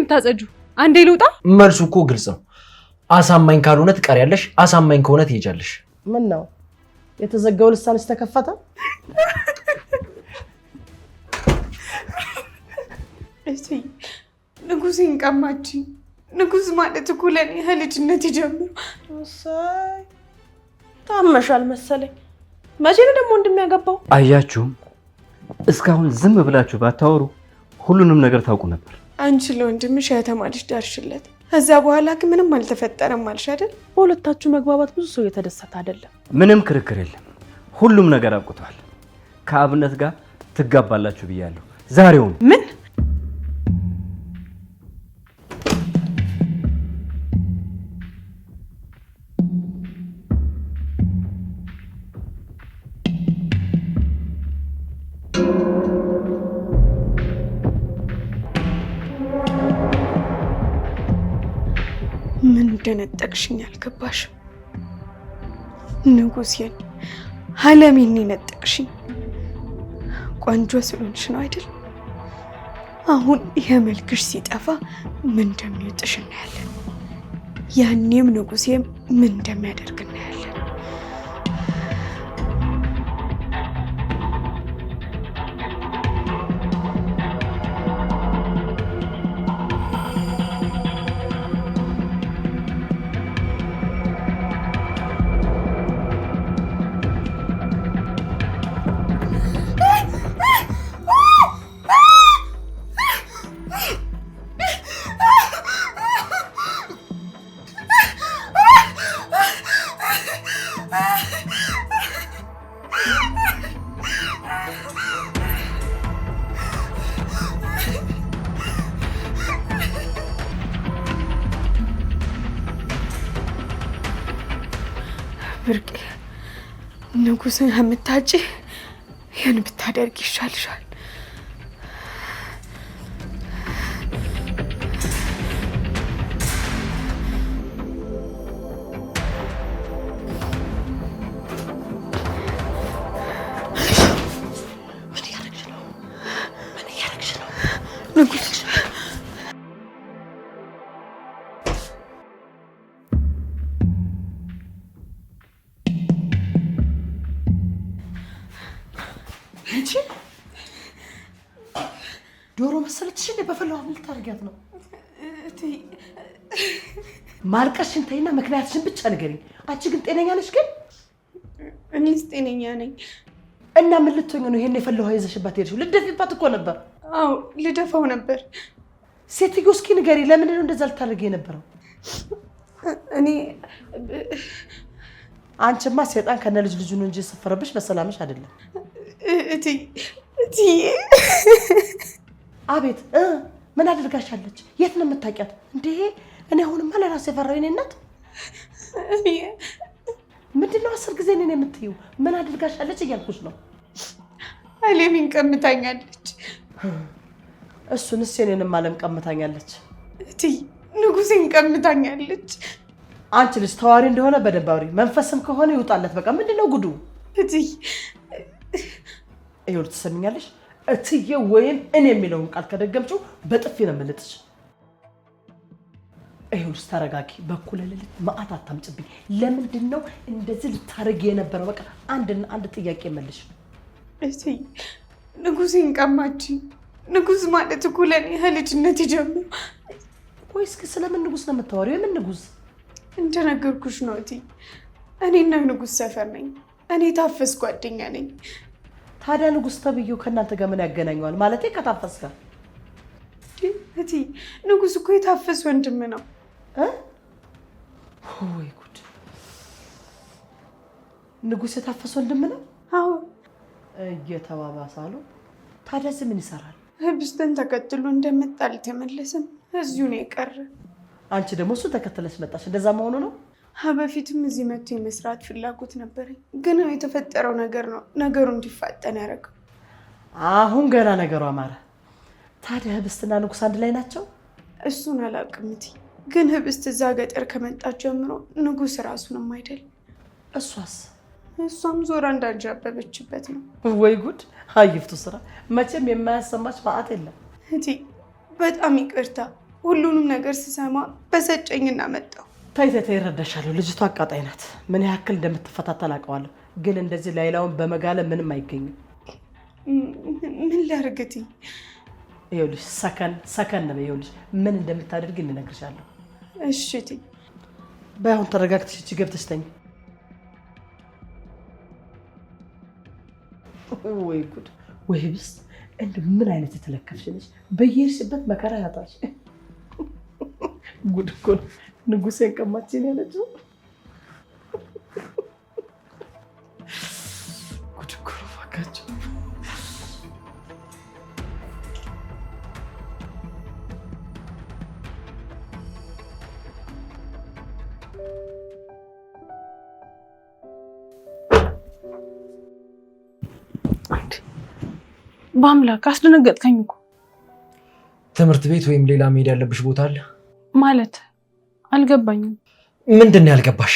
እንደምታጸጁ? አንዴ ልውጣ? መልሱ እኮ ግልጽ ነው። አሳማኝ ካልሆነ ትቀሪያለሽ፣ አሳማኝ ከሆነ ትሄጃለሽ። ምን ነው የተዘጋው ልሳንስ ተከፈተ? እሺ ንጉሴን ቀማችኝ። ንጉስ ማለት እኮ ለኔ ከልጅነት ጀምሮ። እሰይ ታመሻል መሰለኝ። መቼ ነው ደግሞ እንደሚያገባው? አያችሁም? እስካሁን ዝም ብላችሁ ባታወሩ ሁሉንም ነገር ታውቁ ነበር። አንቺ ለወንድምሽ ያተማልሽ ዳርሽለት። ከዛ በኋላ ግን ምንም አልተፈጠረም አልሽ አይደል? በሁለታችሁ መግባባት ብዙ ሰው የተደሰተ አይደለም። ምንም ክርክር የለም። ሁሉም ነገር አብቅቷል። ከአብነት ጋር ትጋባላችሁ ብያለሁ ዛሬውን። ምን? ምን እንደነጠቅሽኝ አልገባሽም። ንጉሴን አለሜን ነጠቅሽኝ። ቆንጆ ስለሆንሽ ነው አይደል? አሁን የመልክሽ ሲጠፋ ምን እንደሚወጥሽ እናያለን። ያኔም ንጉሴም ምን እንደሚያደርግ እናያለን። ብርቅ ንጉስን ከምታጭ ይህን ብታደርግ ይሻልሻል። ምን እያደረግሽ ነው? ምን እያደረግሽ ነው? ንጉስ ዶሮ መሰለችሽ እንዴ? በፈላው ምን ልታደርጊያት ነው? ማልቀሽን ተይና ምክንያትሽን ብቻ ንገሪኝ። አንቺ ግን ጤነኛ ነሽ? ግን እኔስ ጤነኛ ነኝ። እና ምን ልትሆኚ ነው ይሄን የፈላው ይዘሽባት ሄድሽው? ልደፊባት እኮ ነበር። አዎ ልደፋው ነበር። ሴትዮ እስኪ ንገሪ፣ ለምንድን ነው እንደዛ ልታደርጊ የነበረው? እኔ አንቺማ ሰይጣን ከነ ልጅ ልጁ ነው እንጂ የሰፈረብሽ በሰላምሽ አይደለም። እቲ አቤት ምን አድርጋሻለች? የት ነው የምታውቂያት እንዴ? እኔ አሁንማ ለራሴ ፈራሁ። የኔ እናት ምንድነው 10 ጊዜ እኔን የምትይው? ምን አድርጋሻለች እያልኩሽ ነው። አለሜን ቀምታኛለች። እሱንስ የኔንም አለም ቀምታኛለች። እቲ ንጉሴን ቀምታኛለች። አንቺ ልጅ ተዋሪ እንደሆነ በደንብ አውሪ። መንፈስም ከሆነ ይውጣለት። በቃ ምንድነው ጉዱ? እቲ ይኸውልሽ ትሰሚኛለሽ? እትዬ ወይም እኔ የሚለውን ቃል ከደገምሽው በጥፊ ነው የምልጥሽ። ይኸውልሽ ተረጋጊ። በኩለ ሌሊት መዓት አታምጭብኝ። ለምንድን ነው እንደዚህ ልታረጊ የነበረው? በቃ አንድ ጥያቄ መልሽ። እቲ ንጉሴን ቀማችኝ። ንጉስ ማለት እኮ ለኔ ከልጅነት ጀምሮ። ወይስ ስለምን ንጉስ ነው የምታወሪው? የምን ንጉስ? እንደነገርኩሽ ነው እቲ እኔና ንጉስ ሰፈር ነኝ። እኔ ታፈስ ጓደኛ ነኝ። ታዲያ ንጉስ ተብዬው ከእናንተ ጋር ምን ያገናኘዋል? ማለቴ ከታፈስ ጋር? እቲ ንጉስ እኮ የታፈስ ወንድም ነው። ወይ ጉድ! ንጉስ የታፈስ ወንድም ነው? አዎ። እየተባባሳሉ። ታዲያ ምን ይሰራል? ህብስትን ተከትሎ እንደመጣ አልተመለሰም። እዚሁ ነው የቀረ። አንቺ ደግሞ እሱ ተከተለሽ መጣሽ። እንደዛ መሆኑ ነው? በፊትም እዚህ መጥቶ የመስራት ፍላጎት ነበረኝ፣ ግን የተፈጠረው ነገር ነው ነገሩ እንዲፋጠን ያደረገው። አሁን ገና ነገሩ አማረ። ታዲያ ህብስትና ንጉስ አንድ ላይ ናቸው? እሱን አላውቅም እቲ፣ ግን ህብስት እዛ ገጠር ከመጣች ጀምሮ ንጉስ ራሱንም አይደል። እሷስ? እሷም ዞራ እንዳንጃበበችበት ነው። ወይ ጉድ! አይፍቱ ስራ። መቼም የማያሰማች ማአት የለም። እቲ በጣም ይቅርታ፣ ሁሉንም ነገር ስሰማ በሰጨኝና መጣሁ። ተይ ይረዳሻለሁ። ልጅቷ አቃጣይ ናት። ምን ያክል እንደምትፈታተን አውቀዋለሁ። ግን እንደዚህ ላይላውን በመጋለ ምንም አይገኝም። ምን ላርግቲ? ይኸውልሽ ሰከን ነው። ይኸውልሽ ምን እንደምታደርግ እንነግርሻለሁ። እሺ እቴ። ባይሆን ተረጋግተሽ እቺ ገብተሽ ተኝ። ወይ ጉድ ወይ ብስ እንደ ምን አይነት የተለከፍሽ ነሽ? በየሄድሽበት መከራ ያጣሽ። ጉድ እኮ ነው። ንጉሴን ቀማችን ያለችው ጉድ እኮ ነው። እባካችሁ በአምላክ አስደነገጥከኝ እኮ። ትምህርት ቤት ወይም ሌላ መሄድ ያለብሽ ቦታ አለ ማለት? አልገባኝም። ምንድን ነው ያልገባሽ?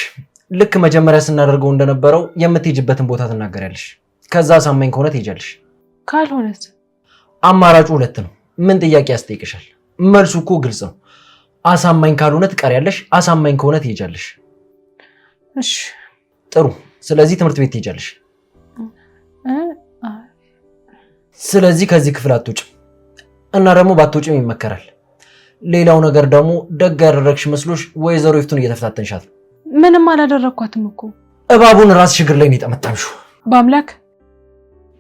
ልክ መጀመሪያ ስናደርገው እንደነበረው የምትሄጂበትን ቦታ ትናገሪያለሽ። ከዛ አሳማኝ ከሆነ ትሄጃለሽ። ካልሆነስ? አማራጩ ሁለት ነው። ምን ጥያቄ ያስጠይቅሻል? መልሱ እኮ ግልጽ ነው። አሳማኝ ካልሆነ ትቀሪያለሽ፣ አሳማኝ ከሆነ ትሄጃለሽ። እሺ ጥሩ። ስለዚህ ትምህርት ቤት ትሄጃለሽ። ስለዚህ ከዚህ ክፍል አትወጭም እና ደግሞ ባትወጭም ይመከራል። ሌላው ነገር ደግሞ ደግ ያደረግሽ መስሎሽ ወይዘሮ ይፍቱን እየተፈታተንሻት ነው። ምንም አላደረኳትም እኮ። እባቡን ራስሽ እግር ላይ ነው የጠመጠምሽው። በአምላክ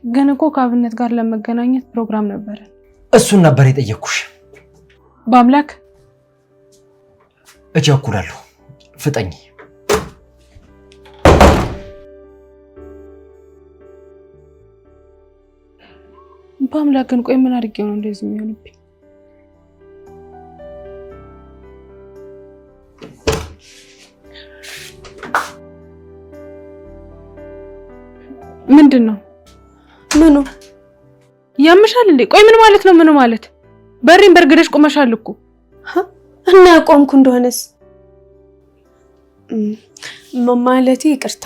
ግን እኮ ከአብነት ጋር ለመገናኘት ፕሮግራም ነበረ። እሱን ነበር የጠየቅኩሽ። በአምላክ እቸኩላለሁ። ፍጠኝ። በአምላክ ግን ቆይ ምን አድርጌው ነው እንደዚህ የሚሆንብኝ? ምንድን ነው? ምኑ ያምሻል እንዴ? ቆይ ምን ማለት ነው? ምኑ ማለት? በሬን በርግደሽ ቆመሻል እኮ እና ያቆምኩ እንደሆነስ ማለቴ ይቅርታ።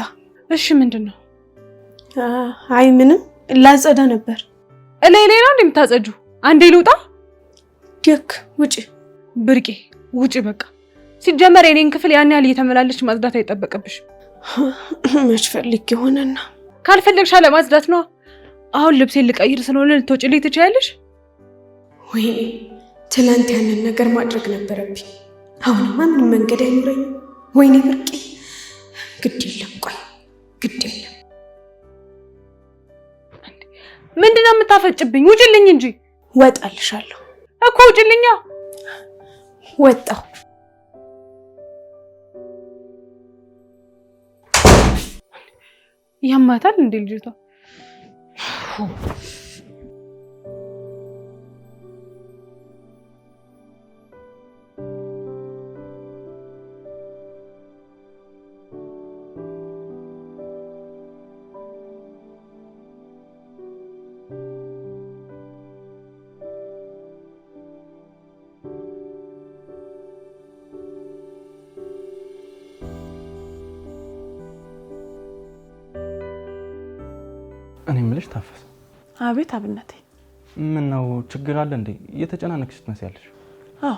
እሺ ምንድን ነው? አይ ምንም፣ ላጸዳ ነበር። እላይ ነው እንደምታጸጁ? አንዴ ልውጣ? ደክ ውጪ። ብርቄ ውጪ በቃ። ሲጀመር የኔን ክፍል ያን ያህል እየተመላለሽ ማጽዳት አይጠበቅብሽ። መች ፈልግ ይሆነና ካልፈለግሽ ለማጽዳት ነው። አሁን ልብሴን ልቀይር ስለሆነ ልትወጪልኝ ትችያለሽ? ወይኔ ትላንት ያንን ነገር ማድረግ ነበረብኝ። አሁንማ ምን መንገድ አይኖረኝም። ወይኔ ብርቄ፣ ግድ የለም ቆይ፣ ግድ የለም። ምንድነው የምታፈጭብኝ? ውጪልኝ እንጂ። ወጣልሻለሁ እኮ ውጪልኛ። ወጣው። ያማታል እንዴ ልጅቷ? እኔ የምልሽ ታፈሰ። አቤት አብነቴ። ምን ነው ችግር አለ እንዴ? እየተጨናነቅሽ ትመስያለሽ። አዎ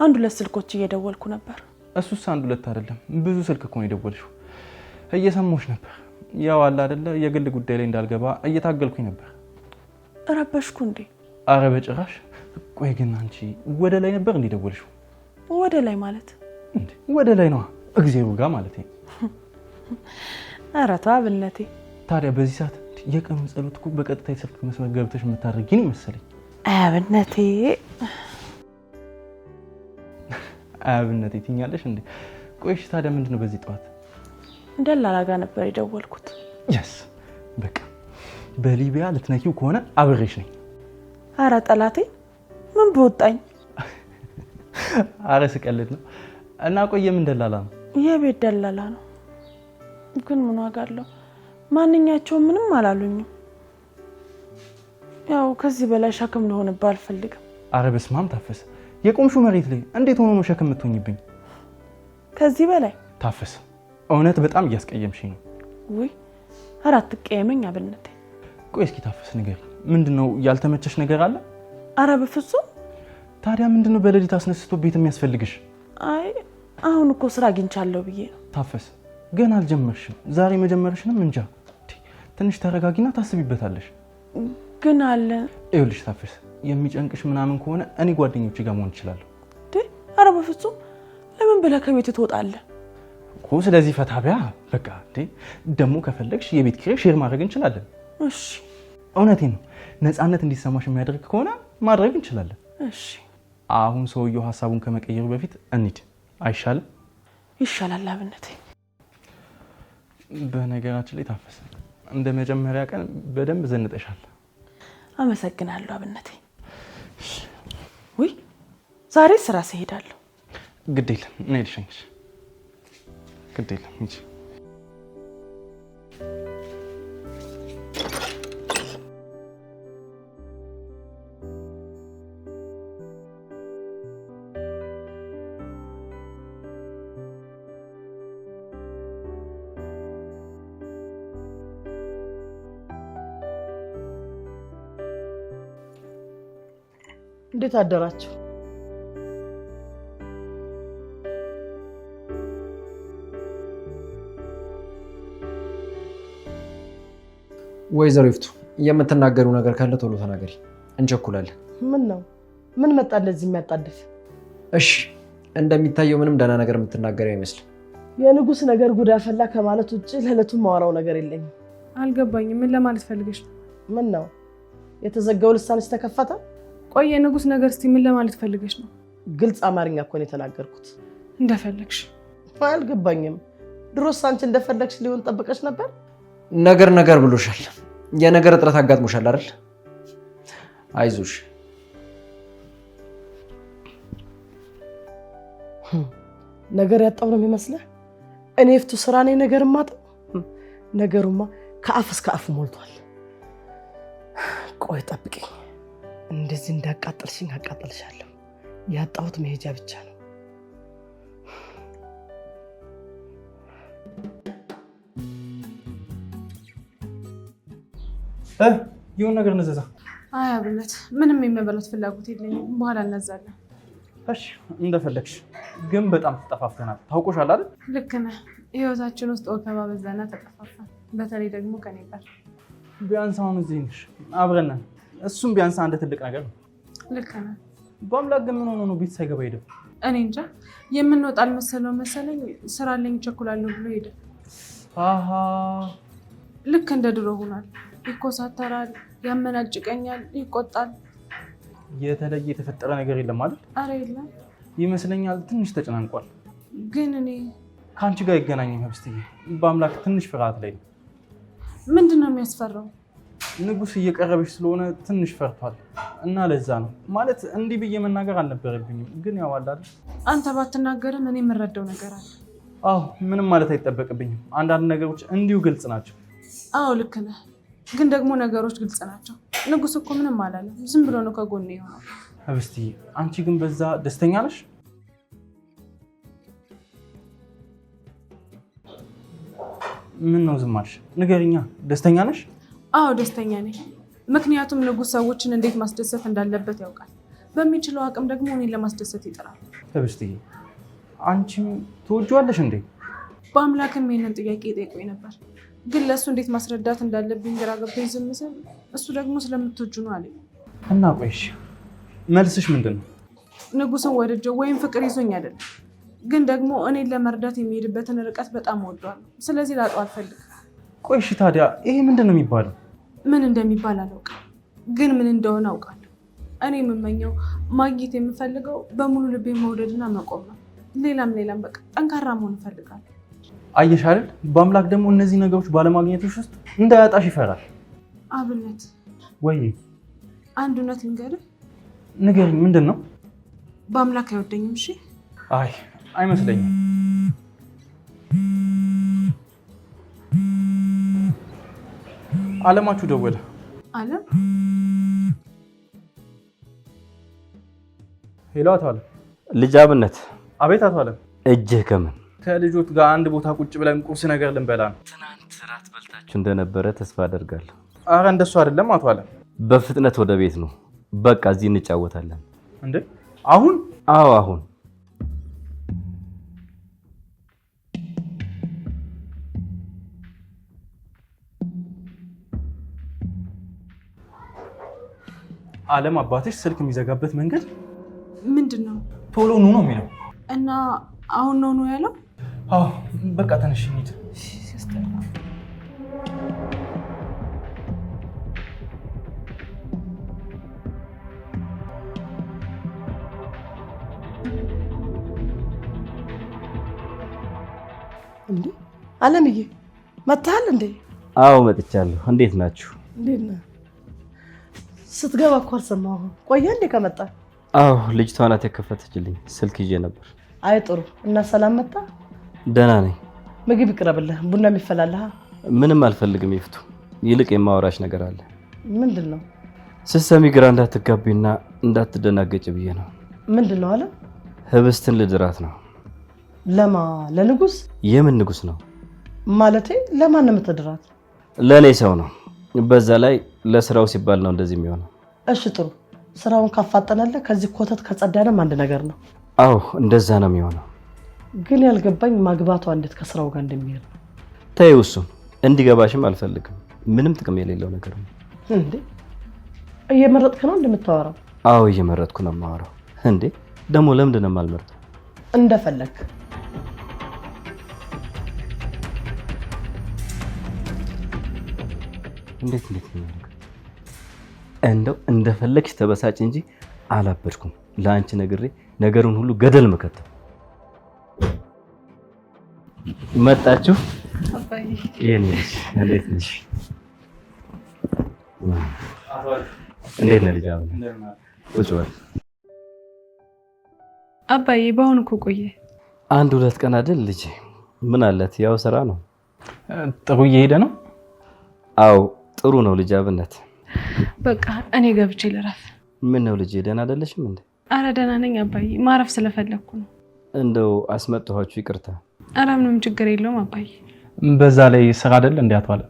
አንድ ሁለት ስልኮች እየደወልኩ ነበር። እሱስ አንድ ሁለት አይደለም ብዙ ስልክ እኮ ነው የደወልሽው። እየሰማሁሽ ነበር። ያው አለ አይደለ የግል ጉዳይ ላይ እንዳልገባ እየታገልኩኝ ነበር። ረበሽኩ እንዴ? አረ በጭራሽ። ቆይ ግን አንቺ ወደ ላይ ነበር እንዴ ደወልሽው? ወደ ላይ ማለት እንዴ? ወደ ላይ ነው እግዚአብሔር ጋር ማለት ነው። አረ ተው አብነቴ። ታዲያ በዚህ ሰዓት የቀኑ ጸሎት እኮ በቀጥታ የስልክ መስመር ገብተሽ የምታደርጊኝ መሰለኝ። አብነቴ አብነቴ ትኛለሽ እንዴ? ቆይሽ ታዲያ ምንድነው በዚህ ጠዋት? ደላላ ጋር ነበር የደወልኩት። ያስ በቃ በሊቢያ ልትነኪው ከሆነ አብሬሽ ነኝ። አረ ጠላቴ ምን በወጣኝ። አረ ስቀልድ ነው። እና ቆይ ምን ደላላ ነው? የቤት ደላላ ነው። ግን ምን ዋጋ አለው? ማንኛቸውም ምንም አላሉኝም። ያው ከዚህ በላይ ሸክም ልሆንብህ አልፈልግም። አረ በስመ አብ ታፈሰ፣ የቆምሹ መሬት ላይ እንዴት ሆኖ ነው ሸክም የምትሆኝብኝ? ከዚህ በላይ ታፈሰ፣ እውነት በጣም እያስቀየምሽኝ ነው። ውይ ኧረ አትቀየመኝ አብነቴ። ቆይ እስኪ ታፈሰ ንገሪኝ፣ ምንድነው ያልተመቸሽ ነገር አለ? አረ በፍጹም ታዲያ ምንድነው በሌሊት አስነስቶ ቤት የሚያስፈልግሽ? አይ አሁን እኮ ስራ አግኝቻለሁ ብዬ ነው። ታፈስ ገና አልጀመርሽም። ዛሬ መጀመርሽንም እንጃ። ትንሽ ተረጋጊና ታስቢበታለሽ። ግን አለ ይኸውልሽ ታፈስ የሚጨንቅሽ ምናምን ከሆነ እኔ ጓደኞቼ ጋር መሆን እችላለሁ። ኧረ በፍጹም ለምን ብለህ ከቤት ትወጣለህ እኮ? ስለዚህ ፈታቢያ በቃ ደግሞ ከፈለግሽ የቤት ኪራይ ሼር ማድረግ እንችላለን። እሺ እውነቴን ነው። ነፃነት እንዲሰማሽ የሚያደርግ ከሆነ ማድረግ እንችላለን። እሺ አሁን ሰውየው ሀሳቡን ከመቀየሩ በፊት እንሂድ አይሻልም? ይሻላል አብነቴ። በነገራችን ላይ ታፈሰ እንደ መጀመሪያ ቀን በደንብ ዘንጠሻል። አመሰግናለሁ አብነቴ። ውይ ዛሬ ስራ ስሄዳለሁ። ግድ የለም እኔ ልሸኝሽ። ግድ የለም እንጂ እንዴት አደራችሁ? ወይዘሮ ይፍቱ የምትናገሩ ነገር ካለ ቶሎ ተናገሪ፣ እንቸኩላለን። ምን ነው? ምን መጣ እንደዚህ የሚያጣድፍ? እሺ እንደሚታየው ምንም ደህና ነገር የምትናገረው አይመስልም። የንጉስ ነገር ጉዳ ፈላ ከማለት ውጭ ለዕለቱ ማወራው ነገር የለኝም። አልገባኝም። ምን ለማለት ፈልገሽ ነው? ምን ነው የተዘጋው ልሳንስ ተከፈተ? ቆይ የንጉስ ነገር እስቲ ምን ለማለት ፈልገሽ ነው? ግልጽ አማርኛ እኮ ነው የተናገርኩት። እንደፈለግሽ። አልገባኝም። ድሮስ አንቺ እንደፈለግሽ ሊሆን ጠብቀሽ ነበር? ነገር ብሎሻል። የነገር እጥረት አጋጥሞሻል አይደል? አይዞሽ። ነገር ያጣው ነው የሚመስለው። እኔ ይፍቱ ስራ ነኝ ነገር ማጣው። ነገሩማ ከአፍ እስከ አፍ ሞልቷል። ቆይ ጠብቂኝ። እንደዚህ እንዳቃጠልሽኝ አቃጠልሻለሁ። ያጣሁት መሄጃ ብቻ ነው። ይሁን ነገር ነዘዛ። አይ አብነት ምንም የመበላት ፍላጎት የለኝም። በኋላ እናዛለን። እሺ እንደፈለግሽ። ግን በጣም ተጠፋፍተናል። ታውቆሻል አይደል? ልክ ነህ። ህይወታችን ውስጥ ወከባ በዛና ተጠፋፋን። በተለይ ደግሞ ከኔ ጋር። ቢያንስ አሁን እዚህ ነሽ፣ አብረን ነን። እሱም ቢያንስ አንድ ትልቅ ነገር ነው። ልክ ነህ። በአምላክ ግን ምን ሆኖ ነው ቤት ሳይገባ ሄደ? እኔ እንጃ። የምንወጣ አልመሰለው መሰለኝ። ስራ አለኝ እቸኩላለሁ ብሎ ሄደ። አሃ ልክ እንደ ድሮ ሆኗል። ይኮሳተራል፣ ያመናጭቀኛል፣ ይቆጣል። የተለየ የተፈጠረ ነገር የለም አይደል? አረ የለም ይመስለኛል። ትንሽ ተጨናንቋል። ግን እኔ ከአንቺ ጋር ይገናኝ ህብስትዬ፣ በአምላክ ትንሽ ፍርሃት ላይ ነው። ምንድን ነው የሚያስፈራው? ንጉስ እየቀረበች ስለሆነ ትንሽ ፈርቷል እና ለዛ ነው ማለት እንዲህ ብዬ መናገር አልነበረብኝም። ግን ያው አለ አይደል? አንተ ባትናገርም እኔ የምረዳው ነገር አለ። አዎ ምንም ማለት አይጠበቅብኝም። አንዳንድ ነገሮች እንዲሁ ግልጽ ናቸው። አዎ ልክ ነህ። ግን ደግሞ ነገሮች ግልጽ ናቸው። ንጉስ እኮ ምንም አላለም። ዝም ብሎ ነው ከጎኔ የሆነው። ህብስትዬ አንቺ ግን በዛ ደስተኛ ነሽ? ምን ነው ዝም አልሽ? ንገሪኛ፣ ደስተኛ ነሽ? አዎ ደስተኛ ነኝ። ምክንያቱም ንጉስ ሰዎችን እንዴት ማስደሰት እንዳለበት ያውቃል። በሚችለው አቅም ደግሞ እኔን ለማስደሰት ይጥራል። ህብስትዬ አንቺም ትወጂዋለሽ እንዴ? በአምላክም ይሄንን ጥያቄ ጠይቆኝ ነበር። ግን ለእሱ እንዴት ማስረዳት እንዳለብኝ ግራ ገብቶኝ ዝም ስል እሱ ደግሞ ስለምትወጁ ነው አለኝ። እና ቆይሽ መልስሽ ምንድን ነው? ንጉስን ወድጀው ወይም ፍቅር ይዞኝ አይደለም፣ ግን ደግሞ እኔን ለመርዳት የሚሄድበትን ርቀት በጣም እወደዋለሁ። ስለዚህ ላጣው አልፈልግም። ቆይሽ ታዲያ ይሄ ምንድን ነው የሚባለው? ምን እንደሚባል አላውቅም፣ ግን ምን እንደሆነ አውቃለሁ። እኔ የምመኘው ማግኘት የምፈልገው በሙሉ ልቤ መውደድና መቆም ነው። ሌላም በቃ ጠንካራ መሆን እፈልጋለሁ። አየሽ አይደል? በአምላክ ደግሞ እነዚህ ነገሮች ባለማግኘቶች ውስጥ እንዳያጣሽ ይፈራል። አብነት ወይ አንድ እውነት ልንገርህ። ንገሪኝ። ምንድን ነው? በአምላክ አይወደኝም። እሺ? አይ አይመስለኝም። አለማችሁ ደወለ። አለም? ሄሎ አቶ አለም። ልጅ አብነት። አቤት አቶ አለም። እጅህ ከምን? ከልጆት ጋር አንድ ቦታ ቁጭ ብለን ቁርስ ነገር ልንበላ ነው። ትናንት ራት በልታችሁ እንደነበረ ተስፋ አደርጋለሁ። አረ እንደሱ አይደለም አቶ አለም። በፍጥነት ወደ ቤት ነው። በቃ እዚህ እንጫወታለን። እንዴ አሁን? አዎ አሁን። ዓለም አባትሽ ስልክ የሚዘጋበት መንገድ ምንድነው? ቶሎ ኑ ነው የሚለው እና አሁን ነው ያለው? አዎ በቃ ተነሽ እንሂድ። እንዴ አለምዬ መጣል እንዴ? አዎ መጥቻለሁ። እንዴት ናችሁ? እንዴት ነህ? ስትገባ እኮ አልሰማሁም። ቆየ እንዴ ከመጣ? አዎ ልጅቷ ናት የከፈተችልኝ። ስልክ ይዤ ነበር። አይ ጥሩ። እና ሰላም መጣ? ደህና ነኝ። ምግብ ይቅረብልህ፣ ቡና የሚፈላልህ? ምንም አልፈልግም ይፍቱ። ይልቅ የማወራሽ ነገር አለ። ምንድን ነው? ስትሰሚ ግራ እንዳትጋቢና እንዳትደናገጭ ብዬ ነው። ምንድን ነው አለ? ህብስትን ልድራት ነው። ለማ ለንጉስ? የምን ንጉስ ነው? ማለቴ ለማን ነው የምትድራት? ለእኔ ሰው ነው። በዛ ላይ ለስራው ሲባል ነው እንደዚህ የሚሆነው። እሺ ጥሩ። ስራውን ካፋጠነልህ ከዚህ ኮተት ከጸዳንም አንድ ነገር ነው። አዎ እንደዛ ነው የሚሆነው። ግን ያልገባኝ ማግባቷ እንዴት ከስራው ጋር እንደሚሄድ ነው። ተይው፣ እሱም እንዲገባሽም አልፈልግም። ምንም ጥቅም የሌለው ነገር ነው። እንዴ እየመረጥክ ነው እንደምታወራው? አዎ እየመረጥኩ ነው የማወራው። እንዴ ደግሞ ለምንድን ነው የማልመርጠው? እንደፈለክ። እንዴት ነው እንደው እንደፈለግሽ ተበሳጭ እንጂ አላበድኩም። ለአንቺ ነግሬ ነገሩን ሁሉ ገደል መከተው። መጣችሁ? አባዬ የኔሽ እንዴት ነሽ? እንዴት ነህ ልጅ? ቁጭ በል አባዬ። በአሁን እኮ ቆየ። 1-2 ቀን አይደል ልጅ? ምን አለት? ያው ስራ ነው። ጥሩ እየሄደ ነው? አው ጥሩ ነው ልጅ አብነት። በቃ እኔ ገብቼ ልረፍ። ምን ነው ልጅ ደህና አይደለሽም እንዴ? አረ ደህና ነኝ አባዬ፣ ማረፍ ስለፈለኩ ነው። እንደው አስመጣኋችሁ ይቅርታ። አረ ምንም ችግር የለውም አባዬ። በዛ ላይ ስራ አይደል እንዴ አቷለ?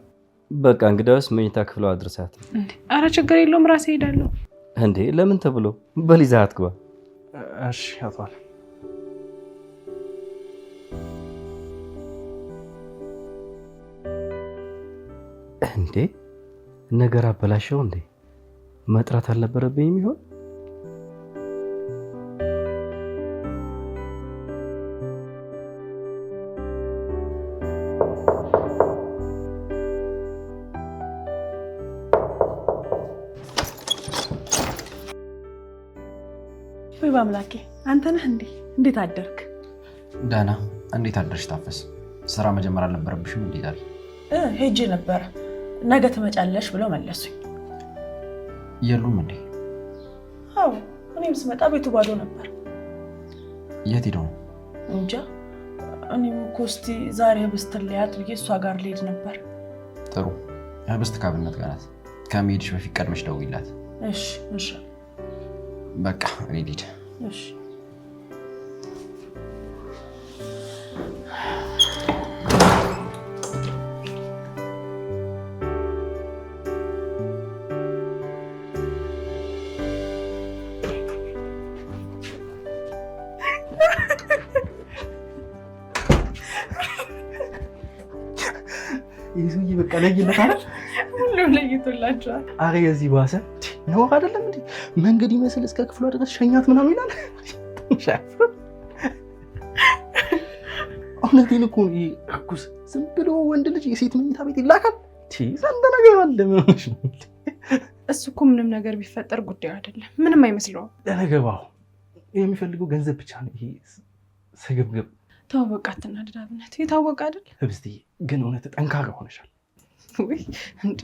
በቃ እንግዳውስ መኝታ ክፍሏ አድርሳት። እንዴ አረ ችግር የለውም ራሴ ሄዳለሁ። እንዴ ለምን ተብሎ? በሊዛት ግባ። እሺ አቷለ። እንዴ ነገር አበላሸው እንዴ? መጥራት አልነበረብኝም ይሆን? ወይ በአምላኬ አንተ ነህ እንዴ? እንዴት አደርክ? ዳና እንዴት አደርሽ? ታፈስ ስራ መጀመር አልነበረብሽም እንዴ? ታዲያ ሄጄ ነበር። ነገ ትመጫለሽ ብለው መለሱኝ። የሉም እንዴ? አዎ እኔም ስመጣ ቤቱ ባዶ ነበር። የት ሄደው ነው? እንጃ። እኔም እኮ እስኪ ዛሬ ህብስት ልያት ብዬ እሷ ጋር ልሄድ ነበር። ጥሩ። ህብስት ከአብነት ጋር ናት። ከመሄድሽ በፊት ቀድመሽ ደውይላት። እሺ እሺ። በቃ እኔ ልሂድ። እሺ ይዙይ በቃ ለይለት አይደል? ሁሉም ለይቶላችኋል። አረ የዚህ ባሰ ነው አይደለም እንዴ? መንገድ ይመስል እስከ ክፍሏ ድረስ ሸኛት ምናምን ይላል። እውነቴን እኮ ነው። እኩስ ዝም ብሎ ወንድ ልጅ የሴት መኝታ ቤት ይላካል? ዘንድ ነገር አለ። እሱ እኮ ምንም ነገር ቢፈጠር ጉዳዩ አይደለም፣ ምንም አይመስለውም። ለነገባው የሚፈልገው ገንዘብ ብቻ ነው። ይሄ ስግብግብ ተው በቃ አትናደድ አብነት። የታወቀ አይደል? ህብስትዬ ግን እውነት ጠንካራ ሆነሻል። ወይ እንዴ!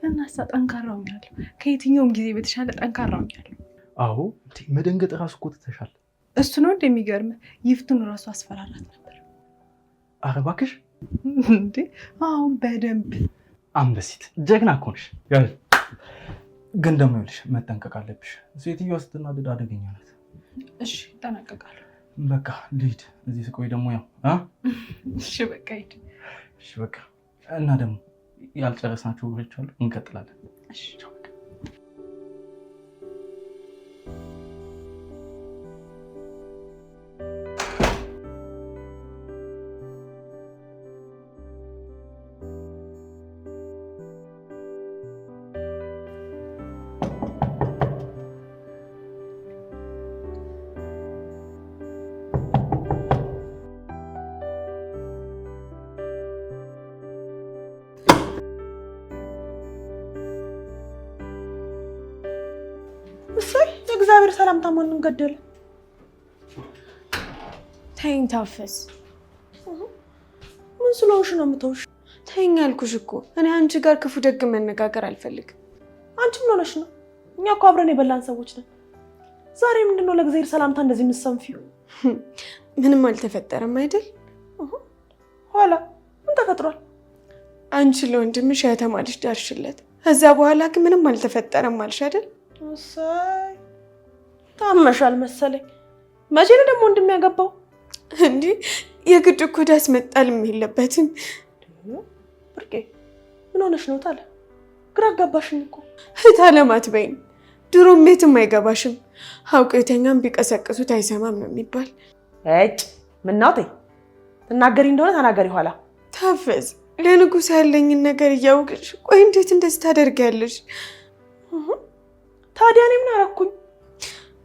እናሳ ጠንካራ ሆኛለሁ። ከየትኛውም ጊዜ በተሻለ ጠንካራ ሆኛለሁ። አዎ እንዴ! መደንገጥ ራሱ እኮ ትተሻል። እሱ ነው እንደሚገርም ይፍቱን ራሱ አስፈራራት ነበር። ኧረ እባክሽ እንዴ! አሁን በደንብ አንበሲት ጀግና እኮ ነሽ። ግን ደግሞ ይኸውልሽ መጠንቀቅ አለብሽ። ሴትዮዋ ስትናደድ አደገኛ ናት። እሺ እጠነቀቃለሁ። በቃ ልሂድ። እዚህ ስቆይ ደግሞ ያው እሺ በቃ ሂድ። እሺ በቃ እና ደግሞ ያልጨረስናቸው ወሬዎች አሉ፣ እንቀጥላለን። እሺ ሰላምታ ማንን ገደለ? ተይኝ ታፈስ። ምን ስለሆንሽ ነው የምተውሽ? ተይኝ አልኩሽ እኮ እኔ አንቺ ጋር ክፉ ደግ መነጋገር አልፈልግም። አንቺ ምን ሆነሽ ነው? እኛ እኮ አብረን የበላን ሰዎች ነን። ዛሬ ምንድነው ለእግዚአብሔር ሰላምታ እንደዚህ የምትሰንፊው? ምንም አልተፈጠረም አይደል? ኋላ ምን ተፈጥሯል? አንቺ ለወንድምሽ ያተማልሽ ዳርሽለት። ከዛ በኋላ ግን ምንም አልተፈጠረም አልሽ አይደል? እሰይ ታመሻል መሰለኝ። መቼ ነው ደግሞ ወንድም ያገባው? እንዴ የግድ እኮ ዳስ መጣልም የለበትም። ብርቄ ምን ሆነሽ ነው ታለ? ግራ አጋባሽኝ እኮ። ታለማት በይኝ። ድሮም ቤትም አይገባሽም። አውቄተኛም ቢቀሰቅሱት አይሰማም ነው የሚባል። እጭ ምናውቴ ትናገሪ እንደሆነ ተናገሪ ኋላ። ታፈዝ ለንጉስ ያለኝን ነገር እያውቅሽ ቆይ እንዴት እንደዚህ ታደርጊያለሽ? ታዲያ እኔ ምን አደረኩኝ?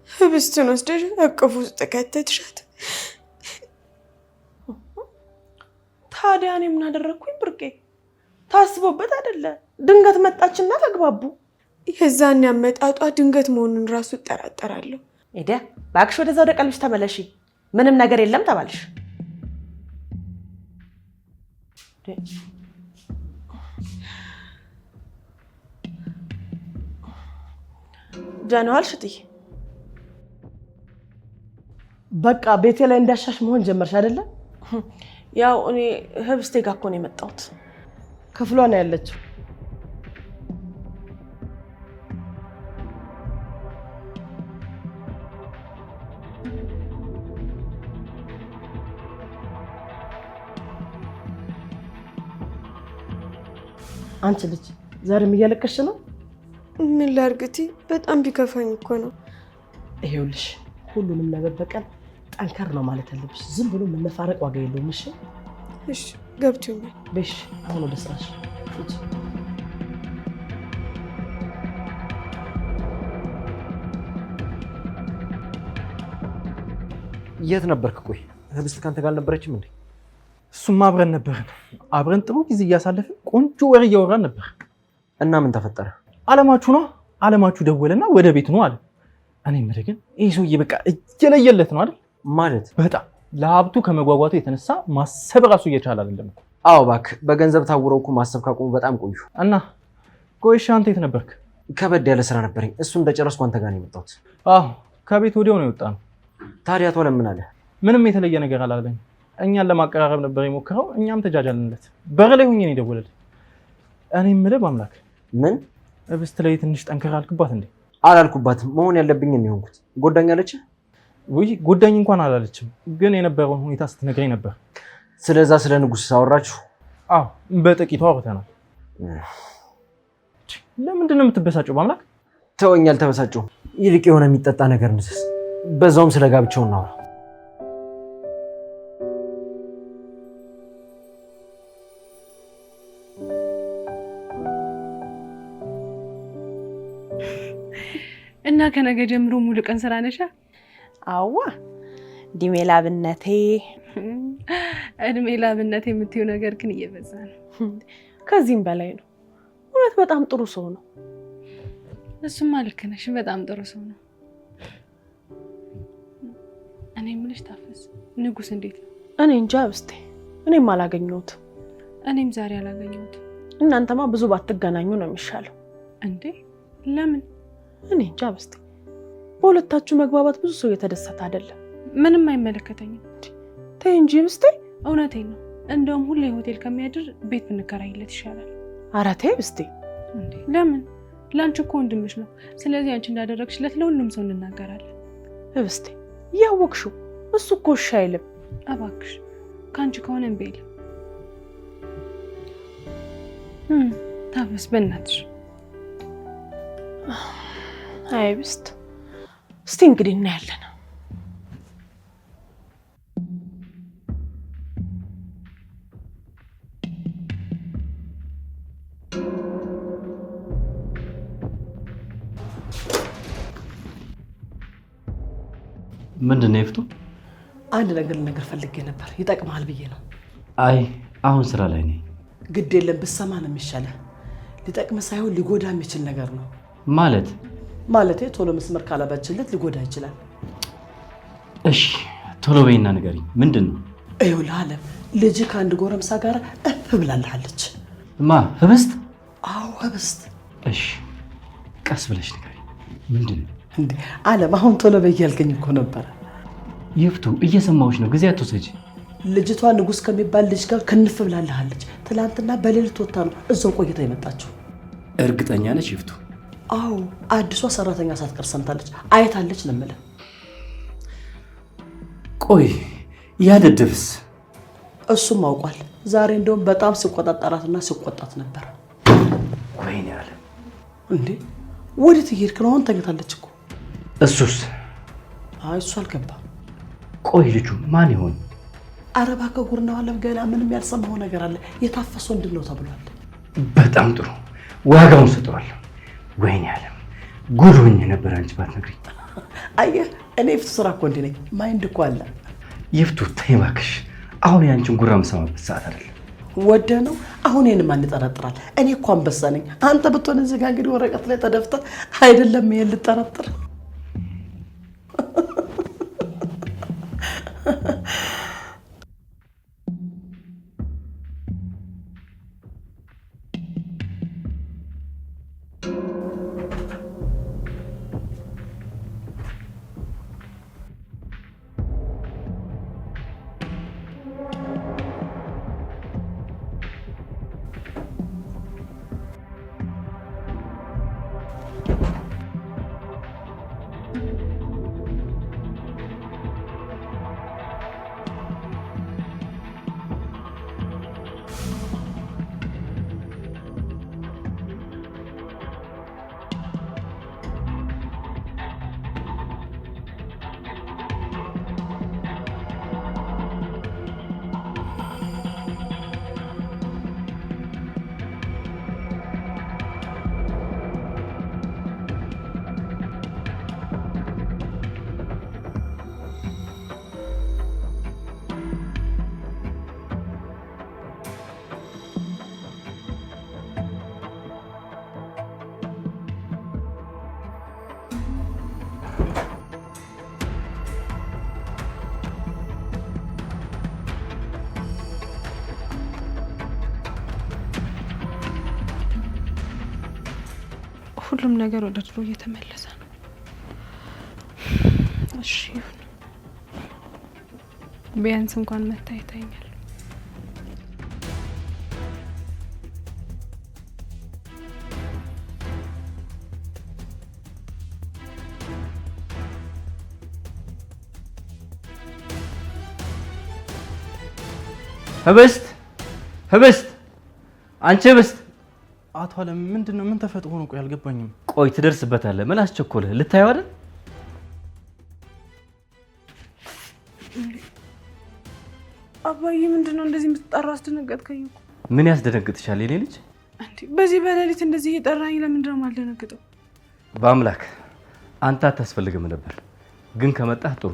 ህብስቱን ወስደሽ እቅፉ ውስጥ ከተትሻት። ታዲያ እኔ ምን አደረኩኝ? ብርቄ ታስቦበት አይደለ? ድንገት መጣችና ተግባቡ። የዛን ያመጣጧ ድንገት መሆኑን ራሱ እጠራጠራለሁ። ሄደ እባክሽ ወደዛ ወደ ቀልብሽ ተመለሺ። ምንም ነገር የለም ተባልሽ። ጃንዋል ሽቲ በቃ ቤቴ ላይ እንዳሻሽ መሆን ጀመርሽ አይደለ? ያው እኔ ህብስቴ ጋር እኮ ነው የመጣሁት። ክፍሏ ነው ያለችው። አንቺ ልጅ ዛሬም እያለቀሽ ነው? ምን ላርግቲ? በጣም ቢከፋኝ እኮ ነው። ይሄውልሽ ሁሉንም ነገር በቀን ጠንከር ነው ማለት አለብሽ። ዝም ብሎ መነፋረቅ ዋጋ የለውም። እሺ እሺ ገብቶኛል። በሽ አሁን ወደ ስራሽ ሂጂ። የት ነበርክ? ቆይ ህብስት ካንተ ጋር አልነበረችም እንዴ? እሱማ አብረን ነበርን። አብረን ጥሩ ጊዜ እያሳለፍን ቆንጆ ወሬ እያወራን ነበር። እና ምን ተፈጠረ? አለማችሁ ነው። አለማችሁ ደወለና ወደ ቤት ነው አለ። እኔ ምር ግን ይሄ ሰውዬ በቃ እየለየለት ነው አይደል? ማለት በጣም ለሀብቱ ከመጓጓቱ የተነሳ ማሰብ ራሱ እየቻለ አይደለም። አዎ እባክህ፣ በገንዘብ ታውረው እኮ ማሰብ ካቆሙ በጣም ቆዩ። እና ቆይሽ አንተ የት ነበርክ? ከበድ ያለ ስራ ነበረኝ። እሱ እንደጨረስኩ አንተ ጋር ነው የመጣሁት። አዎ ከቤት ወዲያው ነው የወጣነው። ታዲያ አቶ ለምን አለ? ምንም የተለየ ነገር አላለኝ። እኛን ለማቀራረብ ነበር የሞከረው። እኛም ተጃጃልንለት። በር ላይ ሆኜ ነው የደወለልኝ። እኔ የምልህ በአምላክ ምን ህብስት ላይ ትንሽ ጠንከር አልክባት እንዴ? አላልኩባትም። መሆን ያለብኝ ነው የሆንኩት። ጎዳኛለች? ውይ ጎዳኝ እንኳን አላለችም፣ ግን የነበረውን ሁኔታ ስትነግረኝ ነበር። ስለዛ ስለ ንጉስ አወራችሁ? አዎ በጥቂቱ አውርተናል። ለምንድን ነው የምትበሳጨው? በአምላክ ተወኝ፣ አልተበሳጨሁም። ይልቅ የሆነ የሚጠጣ ነገር እንስስ፣ በዛውም ስለ ጋብቻው እናውራ። እና ከነገ ጀምሮ ሙሉ ቀን ስራ ነሻ? አዋ እድሜ ላብነቴ እድሜ ላብነቴ የምትይው ነገር ግን እየበዛ ነው። ከዚህም በላይ ነው። እውነት በጣም ጥሩ ሰው ነው። እሱማ ልክ ነሽ፣ በጣም ጥሩ ሰው ነው። እኔ የምልሽ ታፈስ፣ ንጉስ እንዴት ነው? እኔ እንጃ ህብስቴ፣ እኔም አላገኘሁትም። እኔም ዛሬ አላገኘሁትም። እናንተማ ብዙ ባትገናኙ ነው የሚሻለው። እንዴ ለምን? እኔ እንጃ ህብስቴ፣ በሁለታችሁ መግባባት ብዙ ሰው እየተደሰተ አይደለም። ምንም አይመለከተኝም። ተይ እንጂ ህብስቴ። እውነቴን ነው። እንደውም ሁሌ ሆቴል ከሚያድር ቤት ብንከራይለት ይሻላል። ኧረ ተይ ህብስቴ። እንዴ ለምን? ለአንቺ እኮ ወንድምሽ ነው። ስለዚህ አንቺ እንዳደረግሽለት ለሁሉም ሰው እንናገራለን። ህብስቴ እያወቅሽው እሱ እኮ እሺ አይልም። እባክሽ ከአንቺ ከሆነ እምቢ አይልም። ታፈስ በእናትሽ። አይ ህብስት፣ እስቲ እንግዲህ እናያለን። ምንድን ነው ይፍቱ? አንድ ነገር ልነግርህ ፈልጌ ነበር፣ ይጠቅምሃል ብዬ ነው። አይ አሁን ስራ ላይ ነኝ። ግድ የለም ብትሰማ ነው የሚሻለህ። ሊጠቅምህ ሳይሆን ሊጎዳ የሚችል ነገር ነው። ማለት ማለቴ ቶሎ መስመር ካላባችለት ሊጎዳ ይችላል። እሺ ቶሎ በይና ንገሪኝ፣ ምንድን ነው? ይኸውልህ አለም፣ ልጅ ከአንድ ጎረምሳ ጋር እፍ ብላልሃለች። ማ ህብስት? አዎ ህብስት። እሺ ቀስ ብለሽ ንገሪኝ፣ ምንድን ነው? እንዴ አለም፣ አሁን ቶሎ በይ ያልከኝ እኮ ነበረ። ይፍቱ እየሰማሁሽ ነው፣ ጊዜ አትወሰጂ። ልጅቷ ንጉስ ከሚባል ልጅ ጋር ክንፍ ብላልሃለች። ትላንትና በሌሊት ወጣ ነው እዛው ቆይታ የመጣችው። እርግጠኛ ነሽ ይፍቱ? አዎ አዲሷ ሰራተኛ ሳትቀር ሰምታለች፣ አይታለች ነው የምልህ። ቆይ ያደድብስ? እሱም አውቋል። ዛሬ እንደውም በጣም ሲቆጣጠራትና ሲቆጣት ነበር። ወይኔ አለ። እንዴ ወዴት እየሄድክ ነው? አሁን ተኝታለች እኮ። እሱስ? አይ እሱ አልገባም። ቆይ ልጁ ማን ይሆን? አረባ ከጉርናው አለም ገና ምንም ያልሰማው ነገር አለ። የታፈሰ ወንድ ነው ተብሏል። በጣም ጥሩ፣ ዋጋውን ሰጠዋለሁ። ወይኔ አለ፣ ጉድ ሆኜ ነበር አንቺ ባትነግሪኝ። አየህ እኔ ይፍቱ ስራ እኮ እንዴ ነኝ፣ ማይንድ እኮ አለ። ይፍቱ ተይ እባክሽ፣ አሁን ያንቺን ጉራ የምሰማበት ሰዓት አይደለም። ወደ ነው አሁን ይሄን ማን ይጠረጥራል? እኔ እኮ አንበሳ ነኝ። አንተ ብትሆን እዚህ ጋር እንግዲህ ወረቀት ላይ ተደፍተህ አይደለም ይሄን ልጠረጥር። ሁሉም ነገር ወደ ድሮ እየተመለሰ ነው። እሺ ይሁን፣ ቢያንስ እንኳን መታየታኛል። ህብስት ህብስት፣ አንቺ ህብስት። አቶ አለም ምንድነው? ምን ተፈጥሮ ነው? ቆይ አልገባኝም። ቆይ ትደርስበታለህ። ምን አስቸኮለህ? ልታየው አይደል? አባዬ ምንድነው እንደዚህ የምትጠራ? አስደነገጥከኝ እኮ። ምን ያስደነግጥሻል የኔ ልጅ? እንዴ በዚህ በሌሊት እንደዚህ እየጠራኝ ለምንድነው የማልደነግጠው? በአምላክ አንተ አታስፈልግም ነበር፣ ግን ከመጣህ ጥሩ።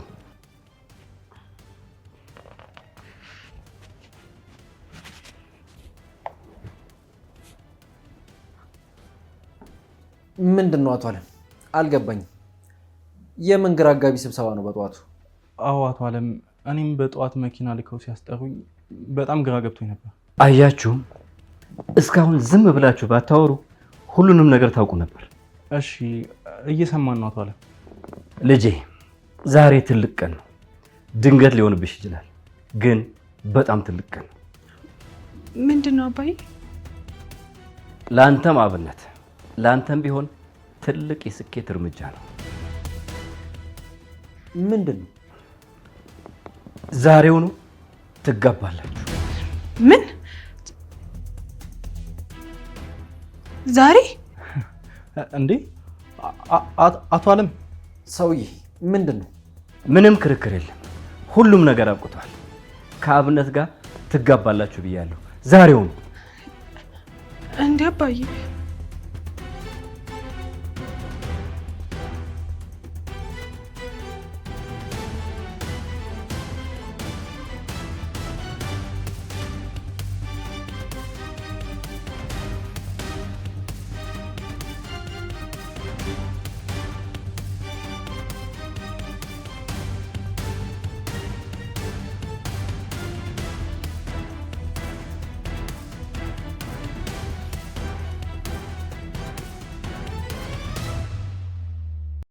ምንድን ነው አቶ አለም? አልገባኝም። የምን ግራ አጋቢ ስብሰባ ነው በጠዋቱ? አዎ አቶ አለም፣ እኔም በጠዋት መኪና ልከው ሲያስጠሩኝ በጣም ግራ ገብቶኝ ነበር። አያችሁም? እስካሁን ዝም ብላችሁ ባታወሩ ሁሉንም ነገር ታውቁ ነበር። እሺ እየሰማን ነው አቶ አለም። ልጄ ዛሬ ትልቅ ቀን ነው። ድንገት ሊሆንብሽ ይችላል፣ ግን በጣም ትልቅ ቀን ነው። ምንድን ነው አባዬ? ለአንተም አብነት፣ ለአንተም ቢሆን ትልቅ የስኬት እርምጃ ነው። ምንድን ነው? ዛሬውኑ ትጋባላችሁ። ምን? ዛሬ? እንዴ አቶ አለም፣ ሰውዬ ምንድን ነው? ምንም ክርክር የለም። ሁሉም ነገር አብቅቷል። ከአብነት ጋር ትጋባላችሁ ብያለሁ ዛሬውኑ። እንዴ አባዬ